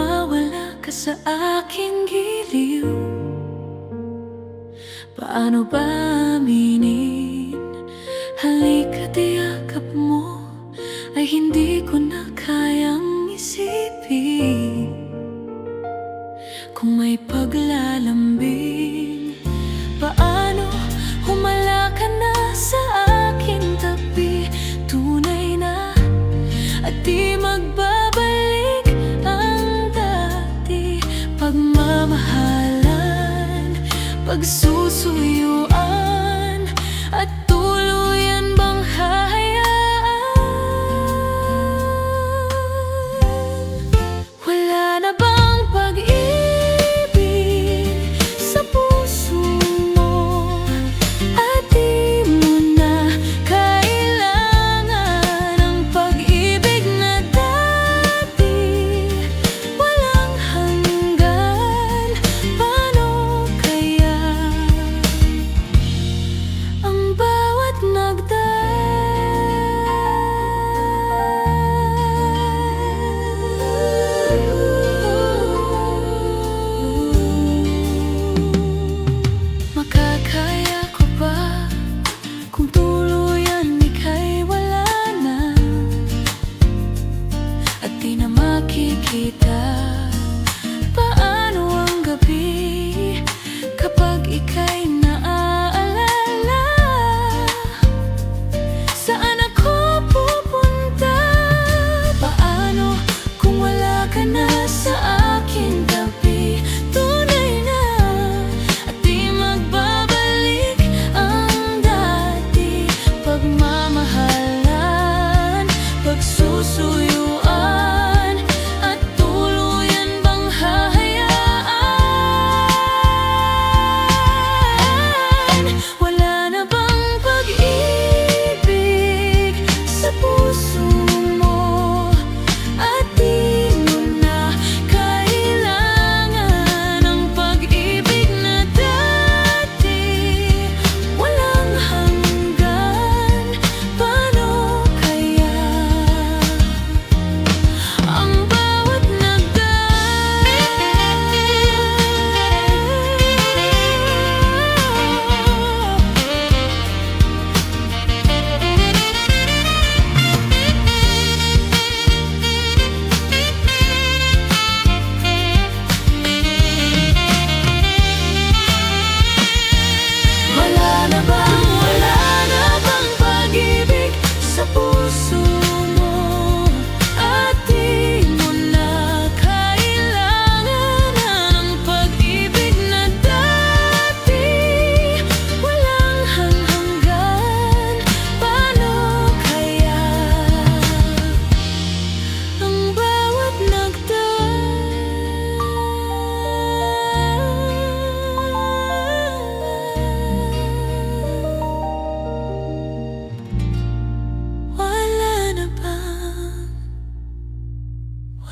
mawala ka sa aking giliw? Paano ba aminin? Halika't yakap mo ay hindi ko na kayang isipin. Kung may paglalambing, paano humala ka na sa aking tabi? Tunay na at di magbabalik ang dati. Pagmamahalan, pagsusuyuan, at tuluyan bang hahayaan? Wala na bang pag-ibig sa puso mo? At di mo na kailangan ang pag-ibig na dati, walang hanggan. Paano kaya ang bawat makakaya ko ba kung tuluyan ika'y wala na at di na makikita? Paano ang gabi kapag ika'y naaalala? Saan ako pupunta? Paano kung wala ka na sa aking tabi? Tunay na at di magbabalik ang dati. Pagmamahalan, pagsusuyuan, at tuluyan bang hahayaan? Wala na bang pag-ibig sa puso mo? At di mo na kailangan ang pag-ibig na dati, walang hanggan. Paano kaya ang bawat wala na bang pag-ibig sa puso mo? At di mo na kailangan ang pag-ibig na dati, walang hanggan. Paano kaya ang bawat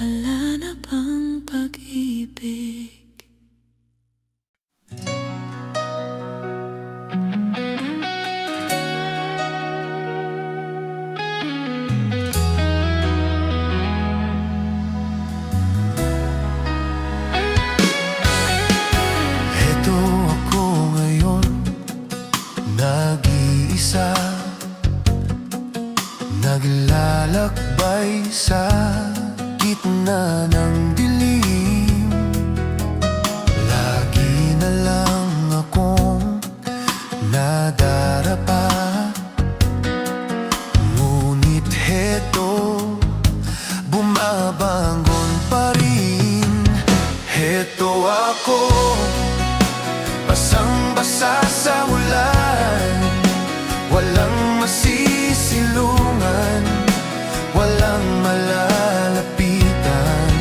wala na bang pag-ibig? Heto ako ngayon, nag-iisa, naglalakbay sa gitna ng dilim. Lagi na lang akong nadarapa, ngunit heto, bumabangon pa rin. Heto ako, basang-basa sa ulan, walang masisilungan, walang malalapitan.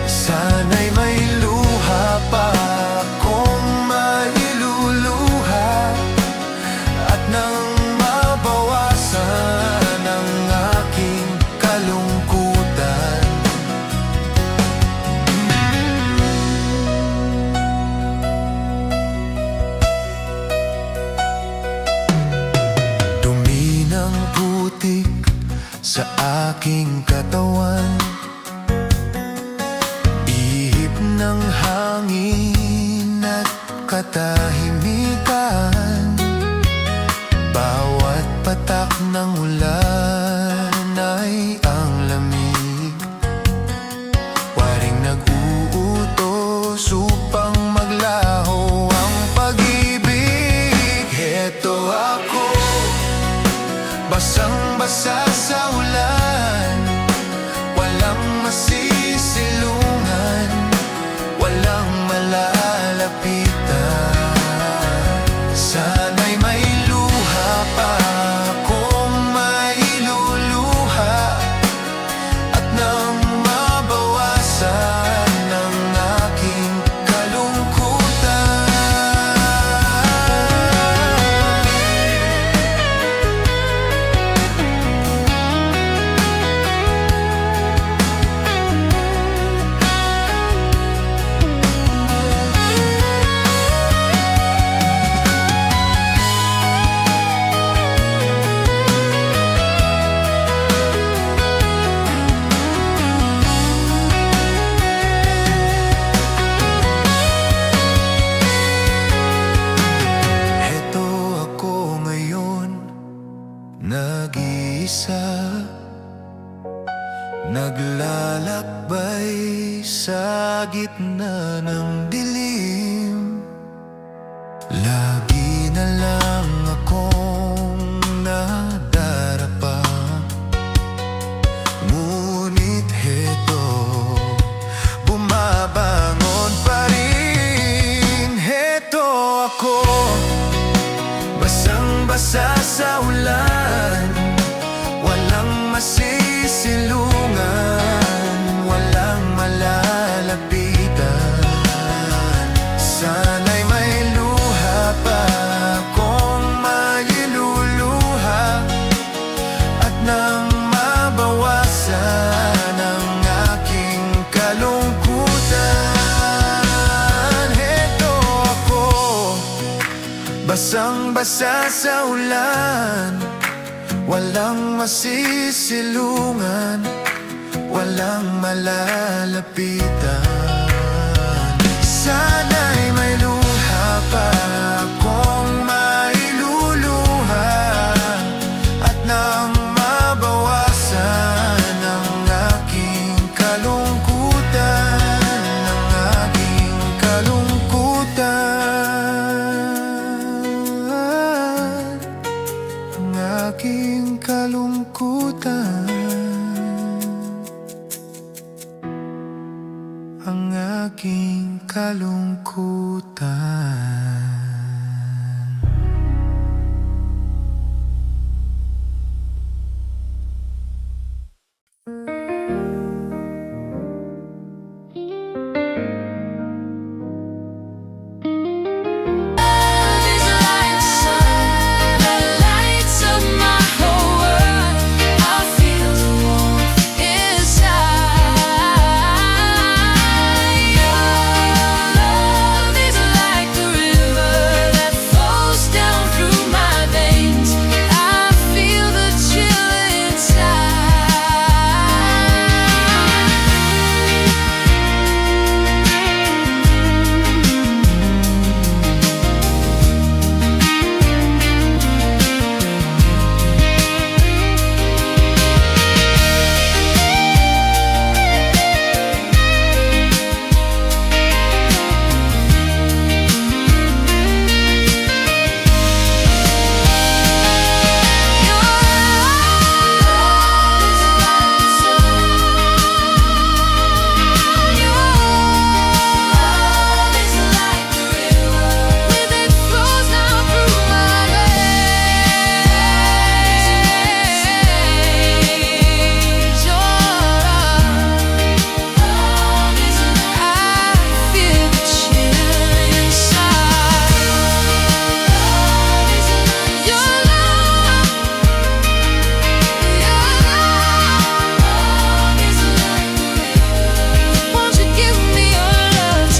Sana'y may luha pa akong mailuluha, at nang mabawasan ang aking kalungkutan. Dumi ng putik sa aking katawan, sa gitna ng dilim. Lagi na lang akong nadarapa, ngunit heto, bumabangon pa rin. Heto ako, basang-basa sa ulan, walang masisilungan, walang malalapitan. Sana'y may luha pa akong mailuluha, at nang mabawasan ang aking kalungkutan. Heto ako, basang-basa sa ulan, walang masisilungan, walang malalapitan. Sana'y may luha pa akong mailuluha, at nang mabawasan ang aking kalungkutan, ang aking kalungkutan, ang aking kalungkutan, ang aking kalungkutan. Love is like the sun that lights up my whole world. I feel the warmth inside. Your love is like the river that flows down through my veins. I feel the chill inside. Won't you give me your love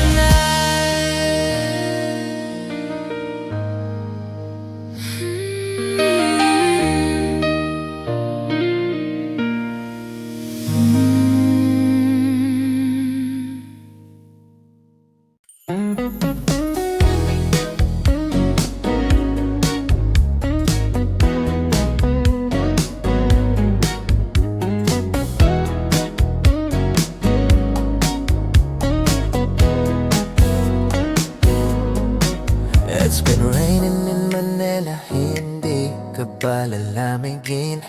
It's been raining in Manila, hindi ka ba lalamigin?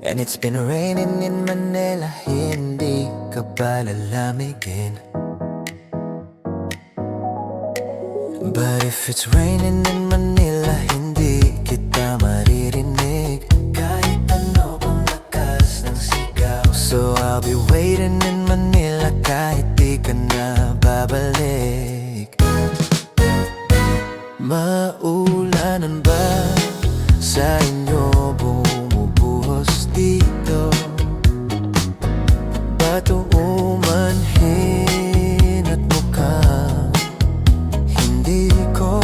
And it's been raining in Manila, hindi ka ba lalamigin? But if it's raining in Manila, hindi kita maririnig, kahit ano pang lakas ng sigaw. So I'll be waiting in Manila kahit di ka na babalik. Maulanan ba sa inyo bumubuhos dito? Bato umanhin at mukhang hindi ko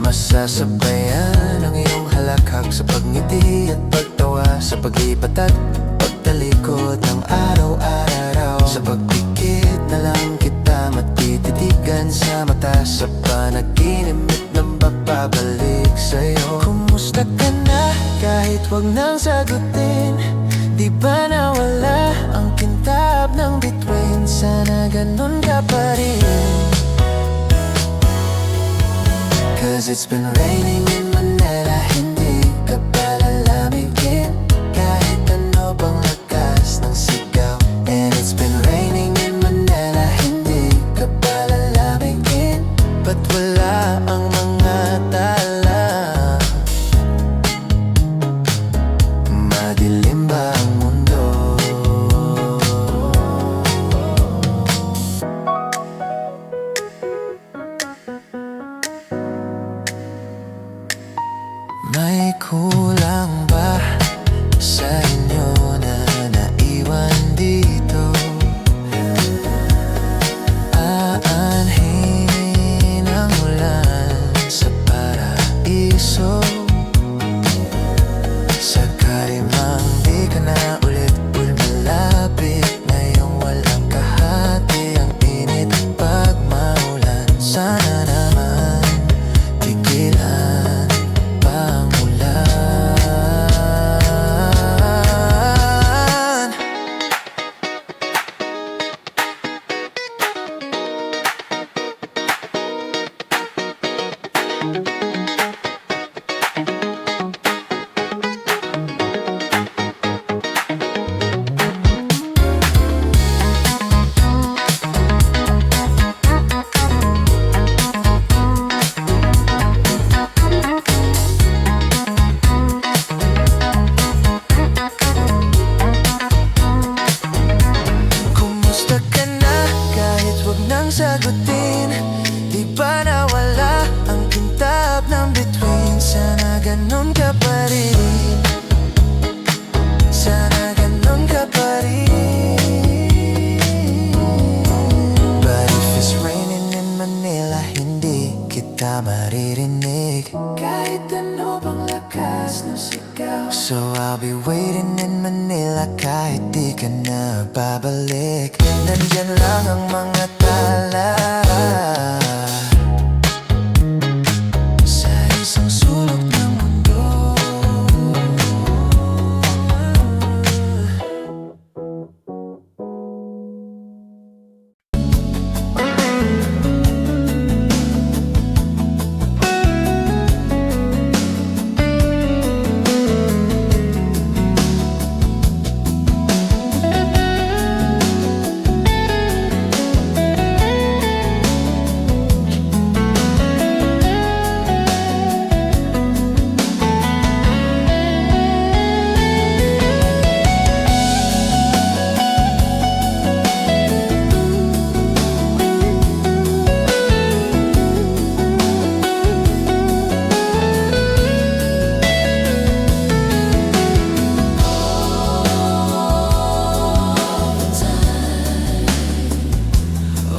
masasabayan ang iyong halakhak sa pagngiti at pagtawa, sa paglipat at pagtalikod ng araw-araw. Sa pagpikit na lang kita matititigan sa mata, sa panaginip ng babalik sa'yo. Kumusta ka na? Kahit wag nang sagutin, di Di ba nawala ang kintab ng bituin? Sana ganun ka pa rin. Cause it's been raining in Manila, hindi ka palalamigin kahit ano pang lakas ng sigaw. And it's been raining in Manila, hindi ka palalamigin. Ba't wala ang mga tala? Madilim ba ang mundo? May kulang ba sa inyo na naiwan dito? Aanhin ang ulan sa paraiso. Sakali mang di ka na ulit malapit, ngayong walang kahati ang init at pagmaulan. Sana naman tigilan pa ang ulan. Kumusta ka na kahit wag nang sagutin? Di ba nawala ang kintab ng bituin? Sana ganun ka pa rin. Sana ganun ka pa rin. But if it's raining in Manila, hindi kita maririnig kahit ano pang lakas ng sigaw. So I'll be waiting in Manila kahit di ka na babalik. Nandyan lang ang mga tala sa isang sulok ng mundo.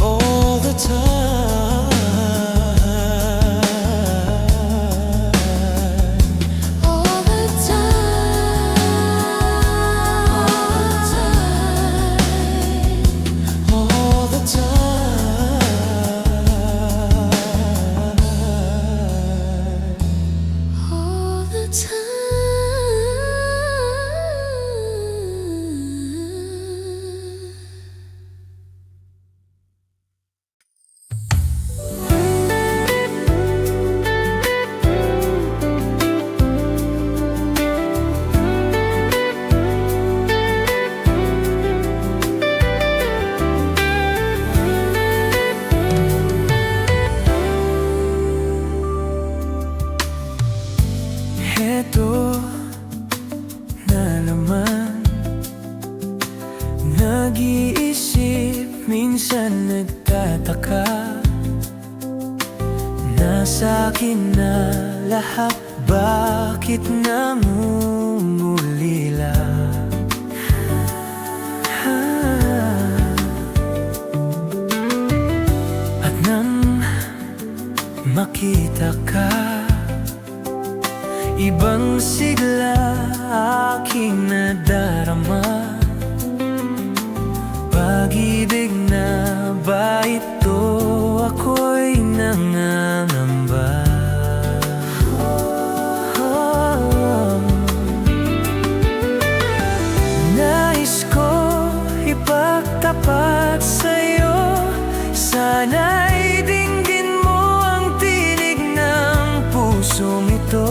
All the time, All the time, all the time. all the time. Heto na naman, nag-iisip, minsan nagtataka. Nasa akin na lahat, bakit namumulila? At nang makita ka, ibang sigla aking nadarama. Pag-ibig na ba ito? Ako'y nangangamba. magtapat sa'yo. Sana'y dinggin mo ang tinig ng pusong ito.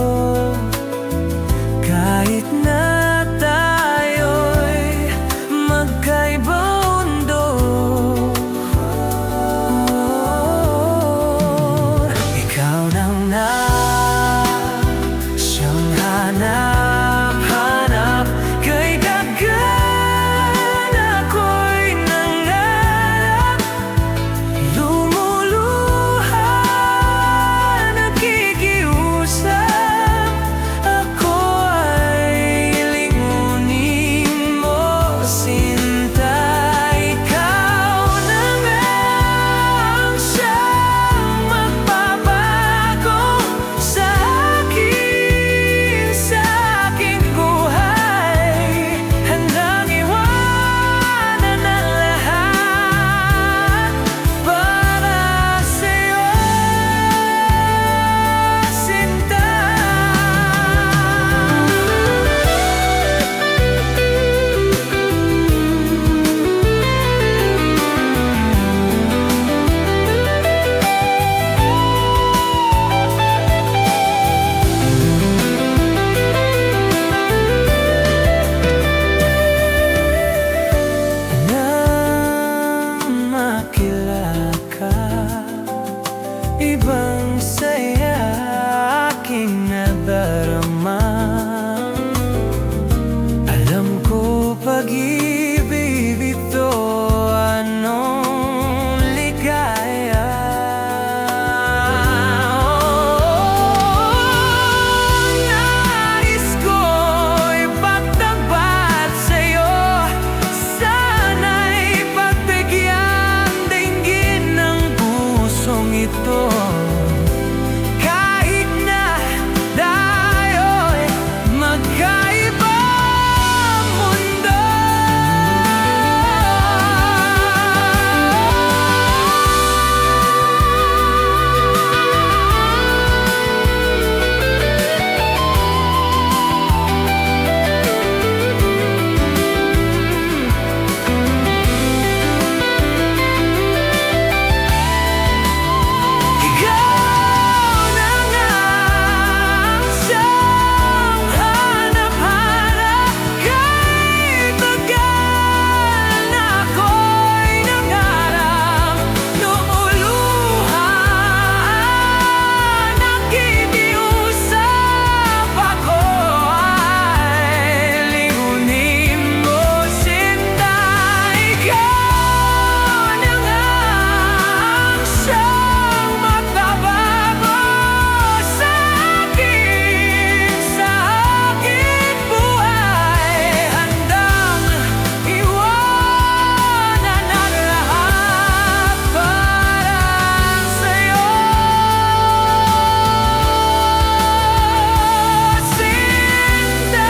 Kahit na tayo'y magkaibang mundo, ikaw nang siyang hanap-hanap. Kay dagan ako'y nangarap, lumuluha, nakikiusap. Ako ay lingunin mo, sinta. Ikaw na nga ang siyang magbabago sa aking buhay. Handang iwanan ang lahat para sa'yo, sinta. Nang makilala ka, ibang saya aking nadarama. Alam ko pag-ibig ito, anong ligaya. Nais ko'y pagtapat sa'yo. Sana'y pagbigyan dinggin ng pusong ito. Kahit na tayo'y magkaibang mundo. Ikaw na nga ang siyang hanap-hanap. Kahit tagal na ako'y nangarap, lumuluha, nakikiusap. Ako ay lingunin mo, sinta. Ikaw na nga ang siyang magbabago sa aking buhay. Handang iwanan ang lahat para sa'yo, sinta.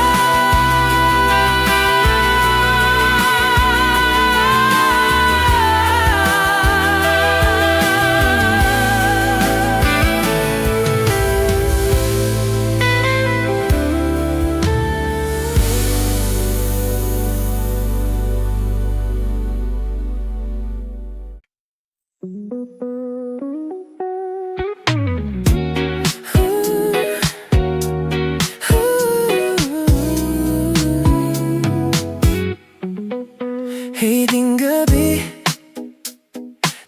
Hiting gabi,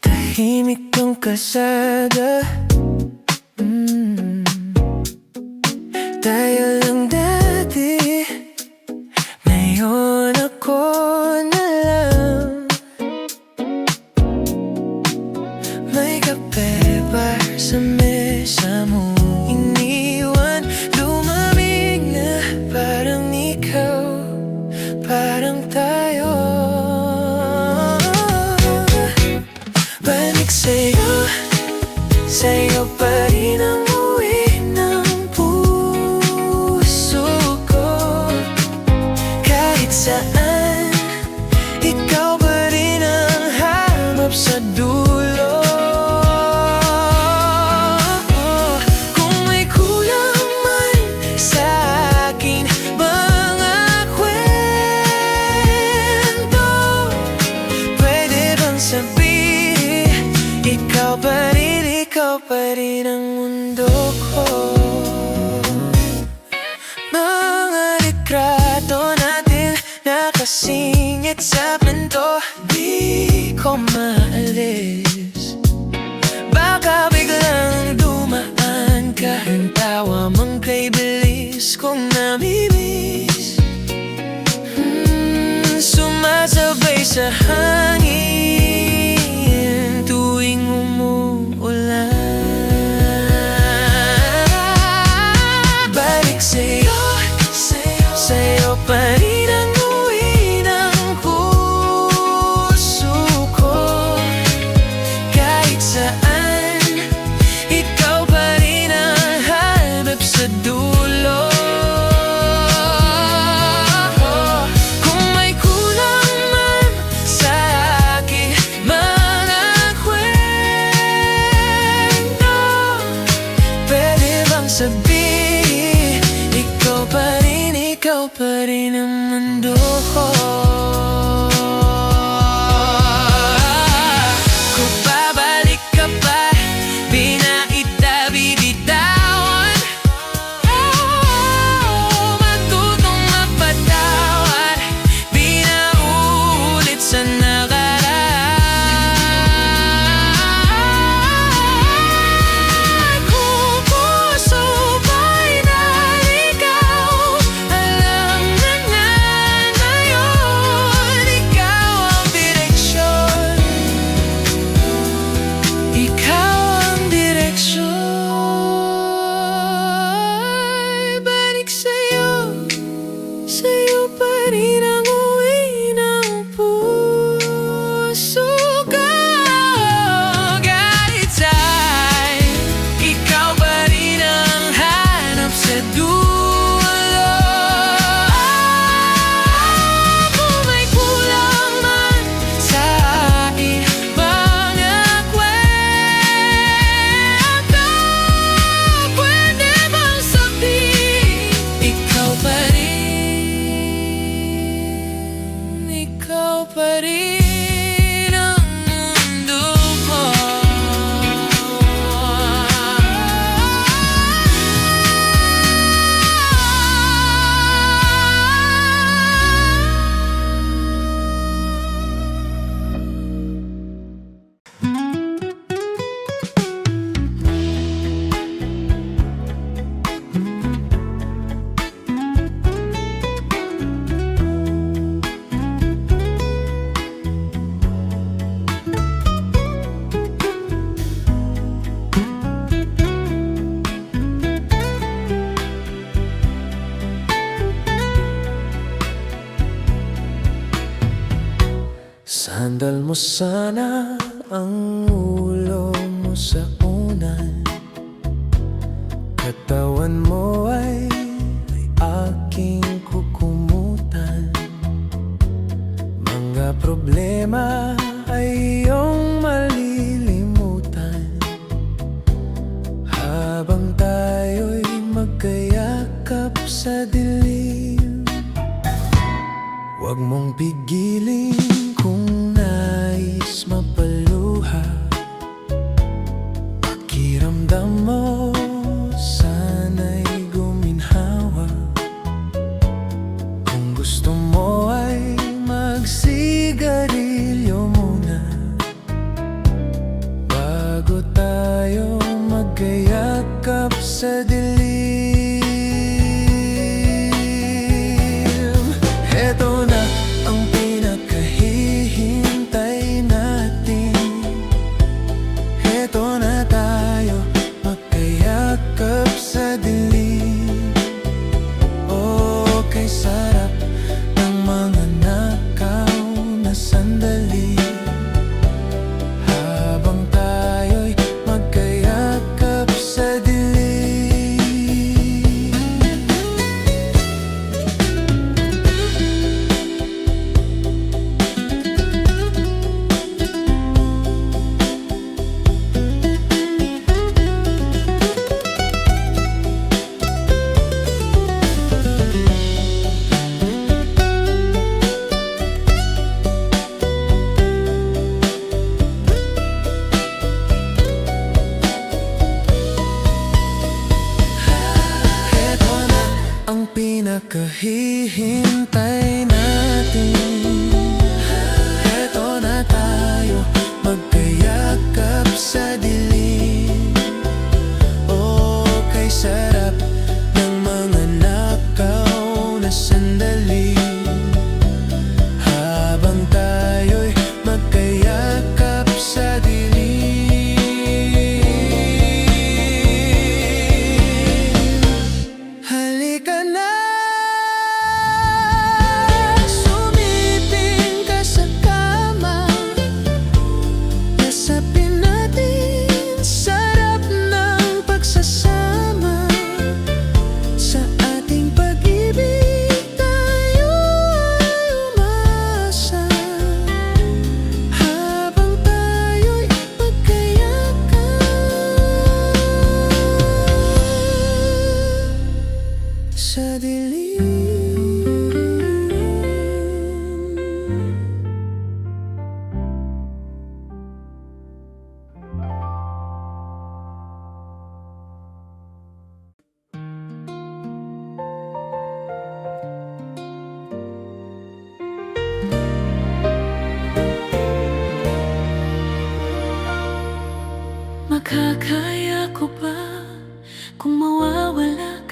tahimik ang kalsada. Tayo lang dati, ngayon ako na lang. May kape bar sa mesa mo iniwan, lumamig na parang ikaw, parang tayo. Balik sa'yo pa rin ang uwi ng puso ko. Kahit saan, ikaw pa rin ang hanap sa dulo. Kung may kulang man sa aking mga kwento, singit sa pinto, di ko maalis. Baka biglang dumaan ka, ang tawa mong kay bilis kong namimiss. Sumasabay sa hangin tuwing umuulan. Balik sa'yo, sa'yo pa rin ang uwi ng puso ko. Kahit saan, ikaw pa rin ang hanap sa dulo. Kung may kulang man sa aking mga kwento, pwede bang sabihin, ikaw pa rin ang mundo ko. Kung babalik ka pa, di na itabi-bitawan. Matutong mapatawad, di na uulit sa nakaraan. Kung puso ba'y naligaw, alam na nga ngayon, ikaw ang direksyon. Ikaw ang direksyon. Balik sa'yo, sa'yo pa rin ang uwi ng puso ko. Kahit saan, ikaw pa rin ang hanap sa dulo. Kung may kulang man sa aking mga kwento, pwede bang sabihin, ikaw pa rin ang mundo ko. Sandal mo sana ang ulo mo sa unan, katawan mo ay aking kukumutan. Mga problema ay iyong malilimutan, habang tayo'y magkayakap sa dilim. Huwag mong pigilin kung nais mapaluha, pakiramdam mo sana'y guminhawa. Kung gusto mo ay magsigarilyo muna, bago tayo magkayakap sa dilim. Eto na ang pinakahihintay natin. Eto na tayo magkayakap sa dilim. Oh, kay sarap ng mga nakaw na sandali, habang tayo'y magkayakap sa dilim. Ang pinakahihintay natin.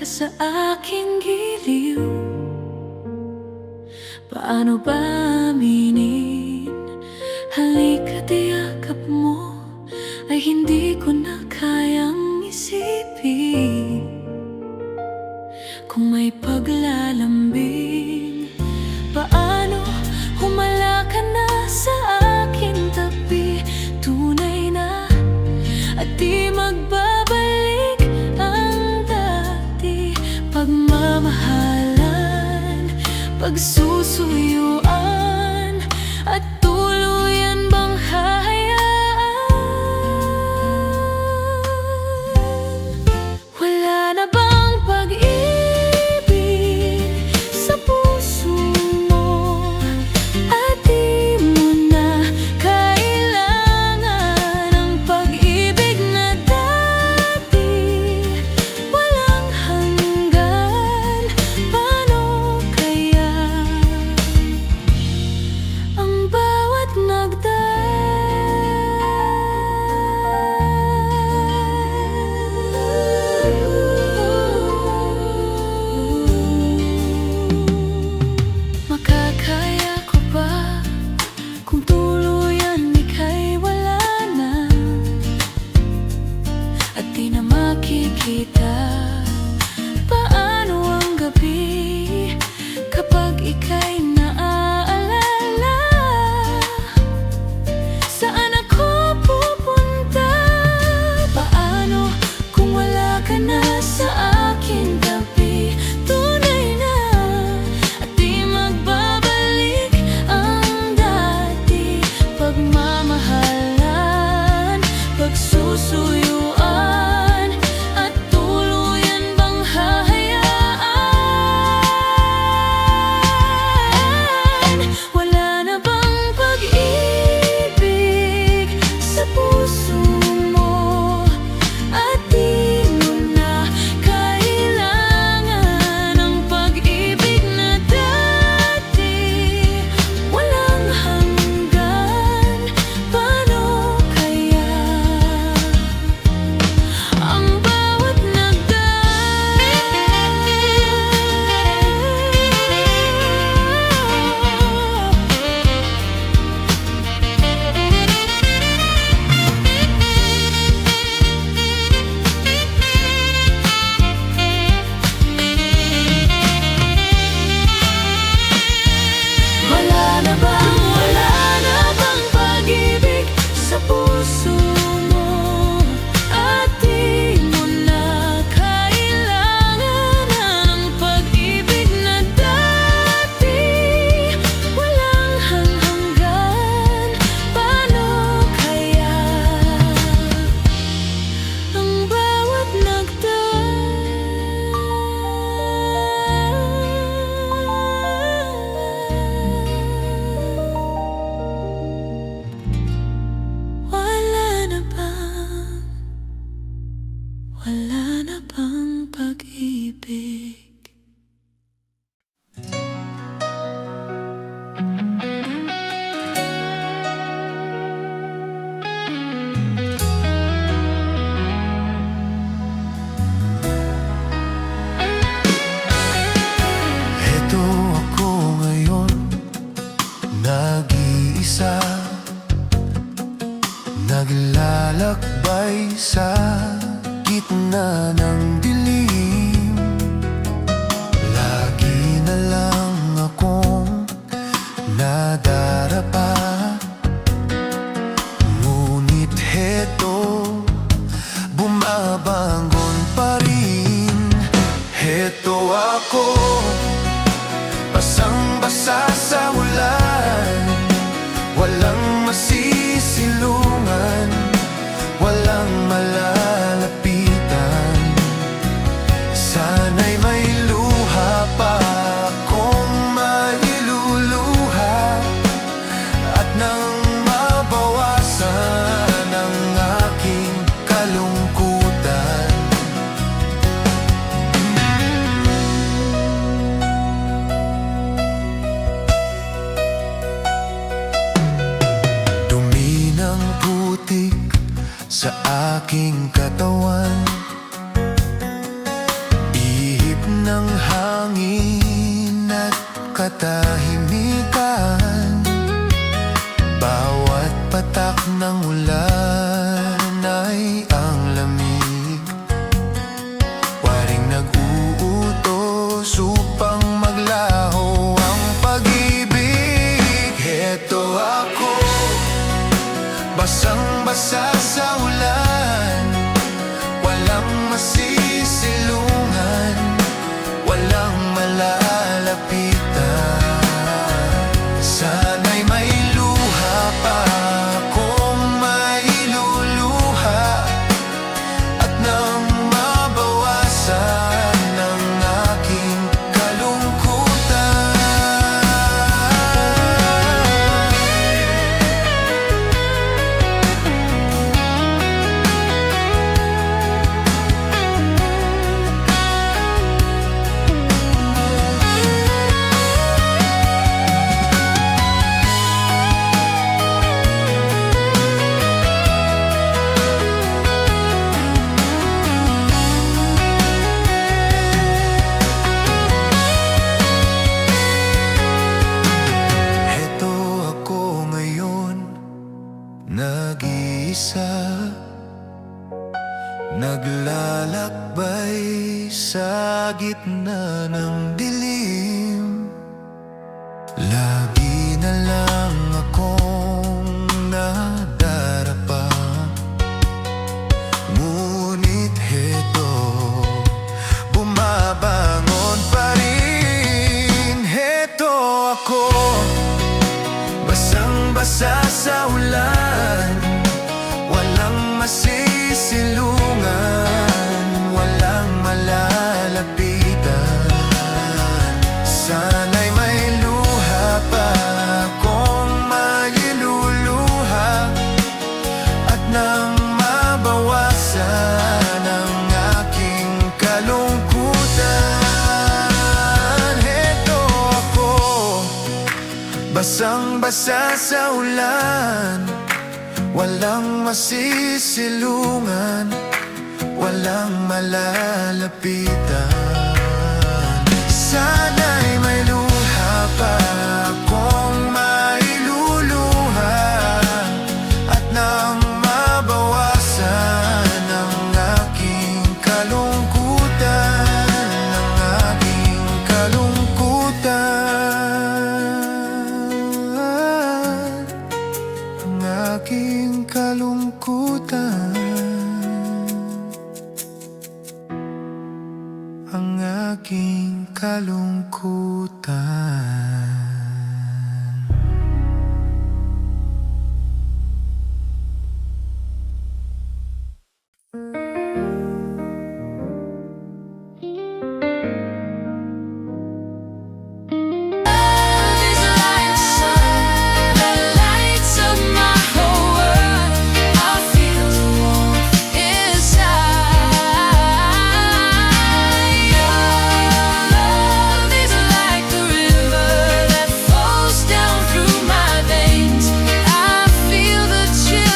sa aking giliw. Paano ba aminin? Halika't yakap mo ay hindi ko na kayang isipin. Kung may paglalambing, paano humala ka na sa aking tabi? Tunay na at di magbabalik ang dati. Pagmamahalan, pagsusuyuan, at tuluyan bang hahayaan? Wala na bang pag-ibig sa puso mo? At di mo na kailangan ang pag-ibig na dati. Walang hanggan, paano kaya ang bawat makakaya ko ba kung tuluyan ika'y wala na at di na makikita? Paano ang gabi kapag ika'y naaalala? Saan ako pupunta? Paano kung wala ka na sa aking tabi? Tunay na at di magbabalik ang dati. Pagmamahalan, pagsusuyuan, at tuluyan bang hahayaan? Wala na bang pag-ibig sa puso mo? At di mo na kailangan ang pag-ibig na dati. Walang hanggan, paano kaya ang bawat wala na bang pag-ibig sa puso mo? At di mo na kailangan ang pag-ibig na dati. Walang hanggan, paano kaya ang bawat wala na bang pag-ibig? Heto ako ngayon, nag-iisa, naglalakbay sa gitna ng dilim. Lagi na lang akong nadarapa, ngunit heto, bumabangon pa rin. Heto ako, basang-basa sa ulan, walang masisilungan, walang malalapitan. Sana'y may luha pa akong mailuluha, at nang mabawasan ang aking kalungkutan. Dumi ng putik sa aking katawan, katahimikan. Bawat patak ng ulan ay ang lamig, waring nag-uutos upang maglaho ang pag-ibig. Heto ako, basang-basa sa ulan, walang masisilungan, walang malalapitan. Sana'y may luha pa akong mailuluha, at nang mabawasan ang aking kalungkutan. Heto ako ngayon, nag-iisa, naglalakbay sa gitna ng dilim. Lagi na lang akong nadarapa, ngunit heto, bumabangon pa rin. Heto ako, basang-basa sa ulan, walang masisilungan, walang malalapitan. Sana'y may luha pa akong mailuluha, at nang mabawasan ang aking kalungkutan. Heto ako, basang-basa sa ulan, walang masisilungan, walang malalapitan. Sana'y may luha pa akong mailuluha, at nang mabawasan ang aking kalungkutan, ang aking kalungkutan, ang aking kalungkutan, ang aking kalungkutan. Love is like the sun that lights up my whole world. I feel the warmth inside. Your love is like the river that flows down through my veins. I feel the chill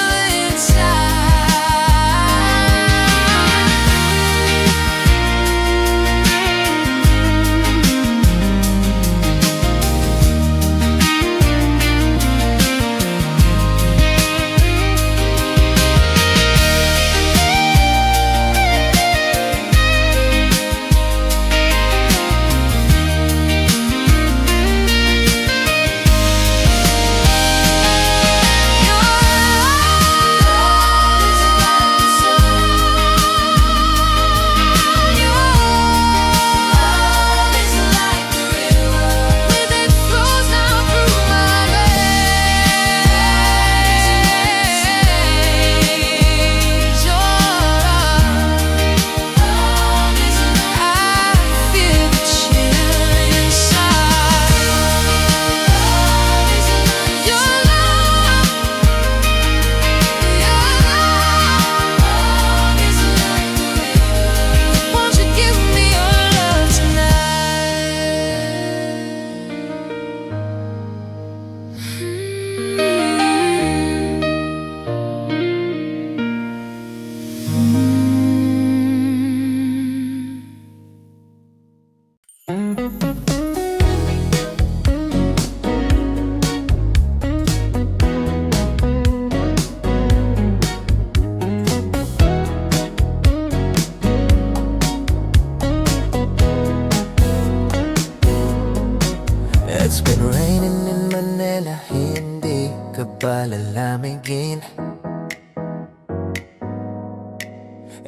hindi ka ba lalamigin?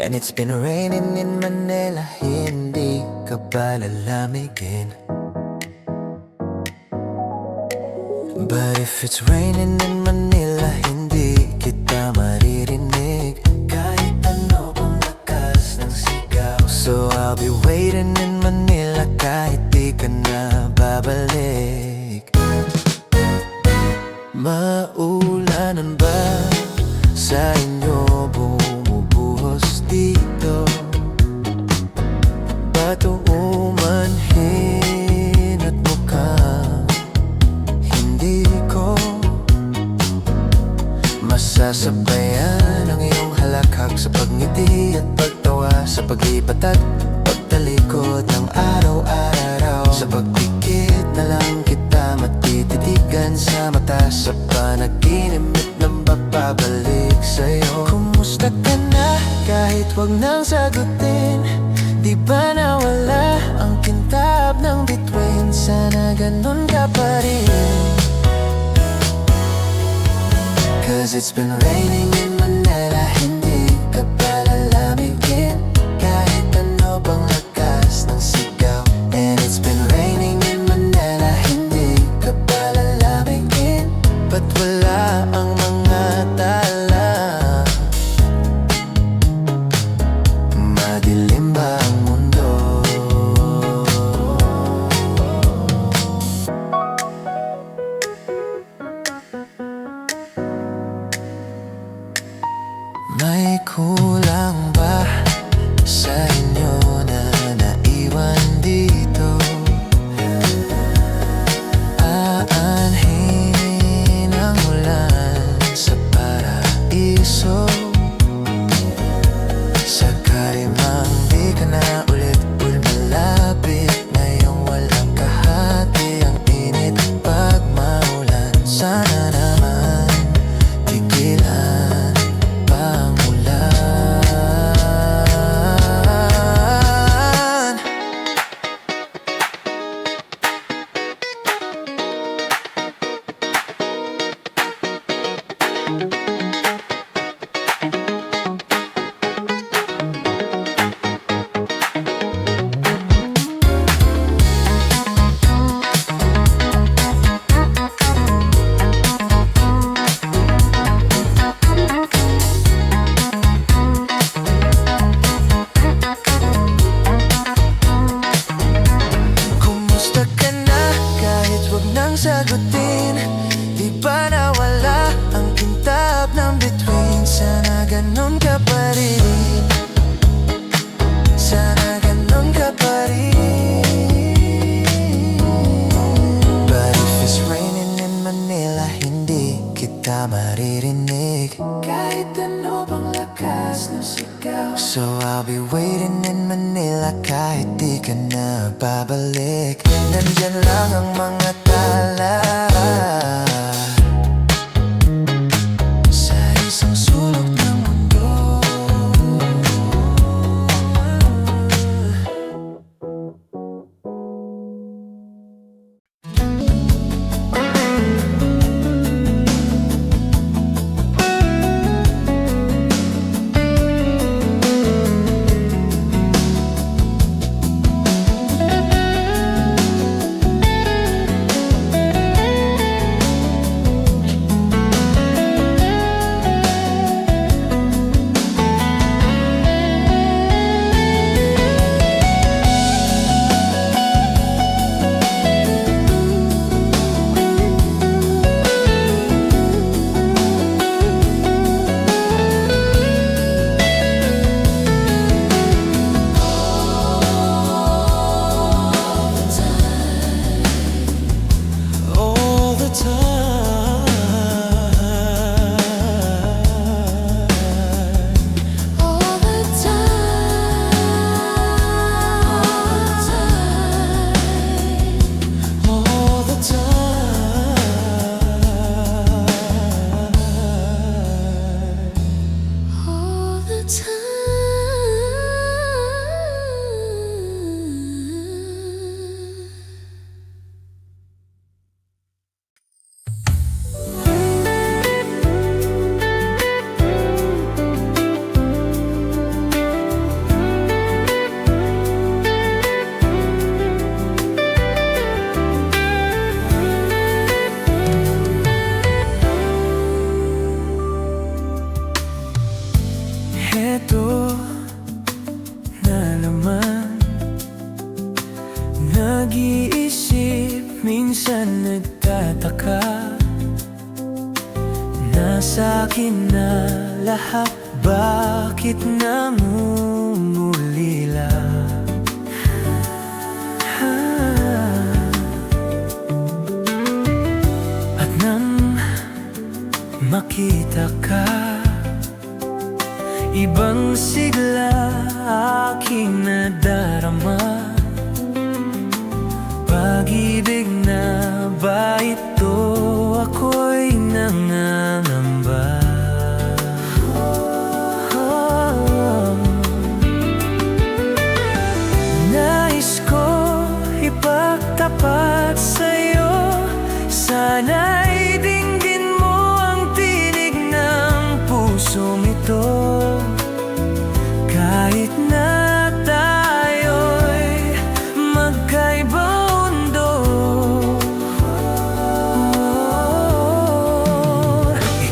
And it's been raining in Manila, hindi ka ba lalamigin? But if it's raining in Manila, hindi kita maririnig kahit ano pang lakas ng sigaw. So I'll be waiting in Manila kahit di ka na babalik. Maulanan ba sa inyo bumubuhos dito? Bato umanhin at mukhang hindi ko masasabayan ang iyong halakhak sa pagngiti at pagtawa, sa paglipat at pagtalikod ng araw-araw. Sa pagpikit na lang kita matititigan sa mata, sa panaginip na babalik sa'yo. Kumusta ka na? Kahit wag nang sagutin, di ba nawala ang kintab ng bituin? Sana ganun ka pa rin. Cause it's been raining in Manila, hindi ka pa lalamigin kahit ano bang lakas ng sigaw. And it's been raining in Manila, hindi ka pa lalamigin. Ba't wala ang mga tala? Madilim ba ang mundo? May kulang ba sa inyo na naiwan dito? Aanhin ang ulan sa paraiso. Sakali mang di ka na ulit malapit, ngayong walang kahati ang init pag maulan. Sana naman tigilan ang ulan. Kumusta ka na? Kahit wag nang sagutin, di ba nawala ang kintab ng bituin? Sana ganun ka pa rin. Sana ganun ka pa rin. But if it's raining in Manila, hindi kita maririnig kahit ano bang lakas ng sigaw. So I'll be waiting in Manila kahit di ka na babalik. Nandyan lang ang mga tala sa isang sulok ng mundo. sa'kin na lahat, bakit namumulila? At nang makita ka, ibang sigla aking nadarama. Pag-ibig na ba ito? Ako'y nangangamba. Nais ko ipagtapat sa'yo, sana'y dinggin mo ang tinig ng pusong ito. Kahit na tayo'y magkaibang mundo,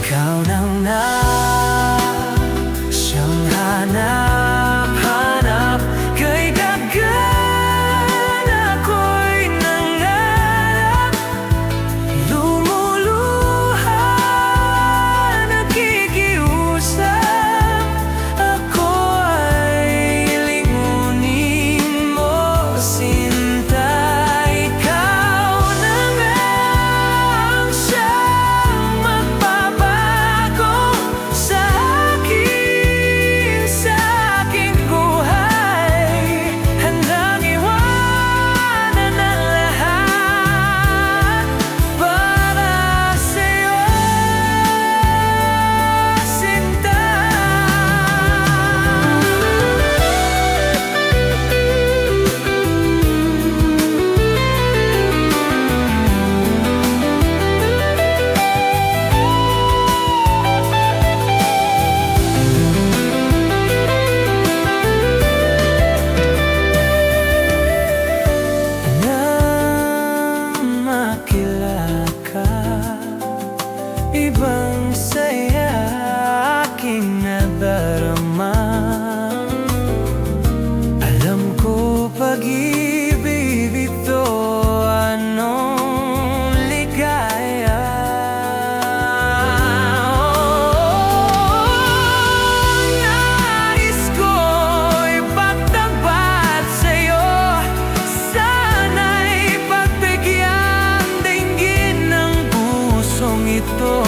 ikaw nang siyang hanap-hanap. Kay dagan ako'y nangarap, lumuluha, nakikiusap. Ako ay lingunin mo, sinta. Ikaw na nga ang siyang magbabago sa aking buhay. Handang iwanan ang lahat para sa'yo, sinta. Nang makilala ka, ibang saya aking nadarama. Alam ko pag-ibig ito, anong ligaya. Nais ko ipagtapat sa'yo, sana'y pagbigyan dinggin ng pusong ito.